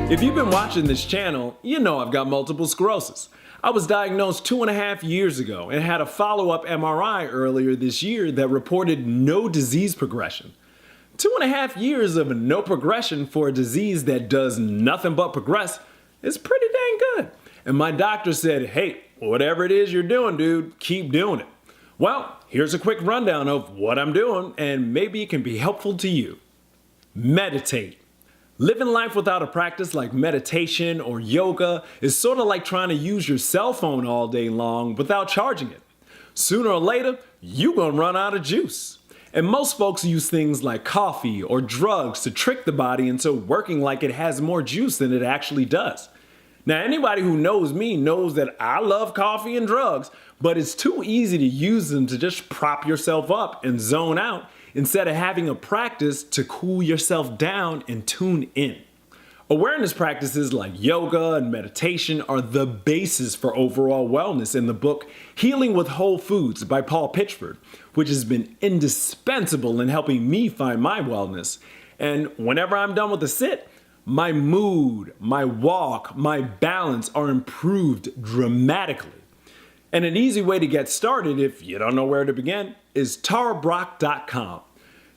If you've been watching this channel, you know I've got multiple sclerosis. I was diagnosed 2.5 years ago and had a follow-up MRI earlier this year that reported no disease progression. 2.5 years of no progression for a disease that does nothing but progress is pretty dang good. And my doctor said, hey, whatever it is you're doing, dude, keep doing it. Well, here's a quick rundown of what I'm doing, and maybe it can be helpful to you. Meditate. Living life without a practice like meditation or yoga is sort of like trying to use your cell phone all day long without charging it. Sooner or later, you're gonna run out of juice. And most folks use things like coffee or drugs to trick the body into working like it has more juice than it actually does. Now, anybody who knows me knows that I love coffee and drugs, but it's too easy to use them to just prop yourself up and zone out instead of having a practice to cool yourself down and tune in. Awareness practices like yoga and meditation are the basis for overall wellness in the book Healing with Whole Foods by Paul Pitchford, which has been indispensable in helping me find my wellness. And whenever I'm done with the sit, my mood, my walk, my balance are improved dramatically. And an easy way to get started, if you don't know where to begin, is tarabrock.com.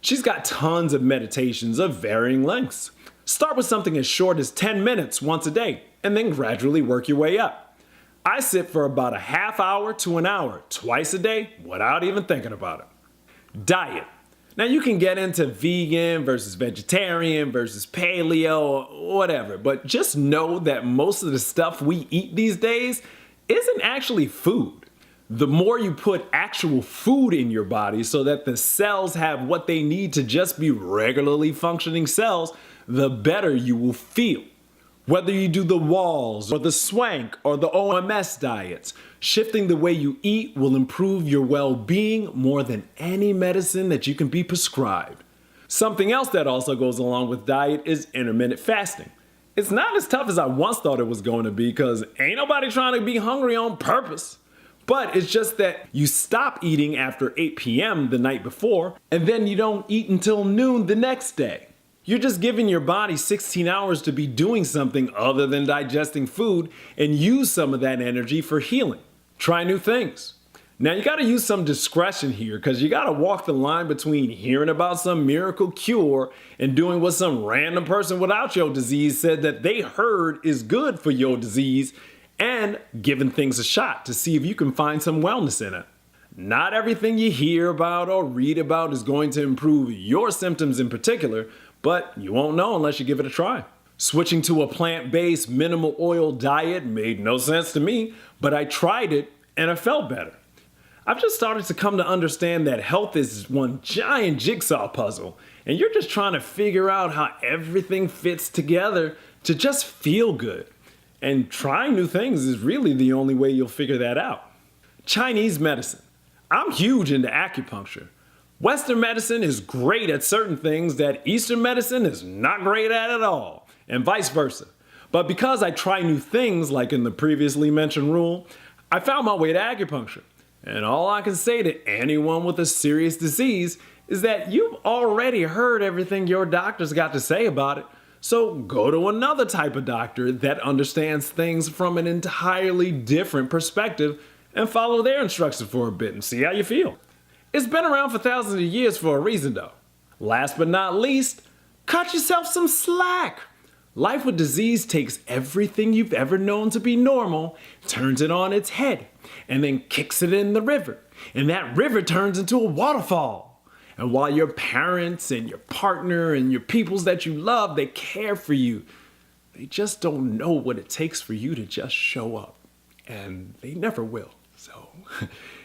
She's got tons of meditations of varying lengths. Start with something as short as 10 minutes once a day, and then gradually work your way up. I sit for about a half hour to an hour twice a day without even thinking about it. Diet. Now you can get into vegan versus vegetarian versus paleo, whatever, but just know that most of the stuff we eat these days isn't actually food. The more you put actual food in your body so that the cells have what they need to just be regularly functioning cells, the better you will feel. Whether you do the walls or the swank or the OMS diets, shifting the way you eat will improve your well-being more than any medicine that you can be prescribed. Something else that also goes along with diet is intermittent fasting. It's not as tough as I once thought it was going to be because ain't nobody trying to be hungry on purpose. But it's just that you stop eating after 8 p.m. the night before, and then you don't eat until noon the next day. You're just giving your body 16 hours to be doing something other than digesting food and use some of that energy for healing. Try new things. Now you gotta use some discretion here because you gotta walk the line between hearing about some miracle cure and doing what some random person without your disease said that they heard is good for your disease, and giving things a shot to see if you can find some wellness in it. Not everything you hear about or read about is going to improve your symptoms in particular, but you won't know unless you give it a try. Switching to a plant-based minimal oil diet made no sense to me, but I tried it and I felt better. I've just started to come to understand that health is one giant jigsaw puzzle, and you're just trying to figure out how everything fits together to just feel good. And trying new things is really the only way you'll figure that out. Chinese medicine. I'm huge into acupuncture. Western medicine is great at certain things that Eastern medicine is not great at all, and vice versa. But because I try new things, like in the previously mentioned rule, I found my way to acupuncture. And all I can say to anyone with a serious disease is that you've already heard everything your doctor's got to say about it. So go to another type of doctor that understands things from an entirely different perspective and follow their instructions for a bit and see how you feel. It's been around for thousands of years for a reason though. Last but not least, cut yourself some slack. Life with disease takes everything you've ever known to be normal, turns it on its head, and then kicks it in the river. And that river turns into a waterfall. And while your parents and your partner and your peoples that you love, they care for you, they just don't know what it takes for you to just show up. And they never will. So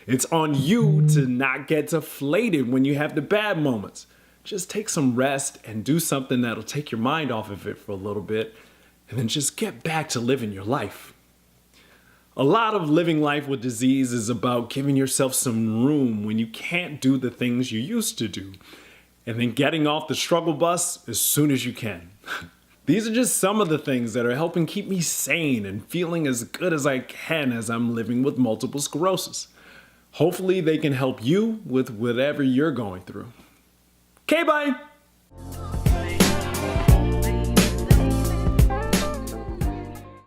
it's on you to not get deflated when you have the bad moments. Just take some rest and do something that'll take your mind off of it for a little bit, and then just get back to living your life. A lot of living life with disease is about giving yourself some room when you can't do the things you used to do, and then getting off the struggle bus as soon as you can. These are just some of the things that are helping keep me sane and feeling as good as I can as I'm living with multiple sclerosis. Hopefully they can help you with whatever you're going through. Okay, bye!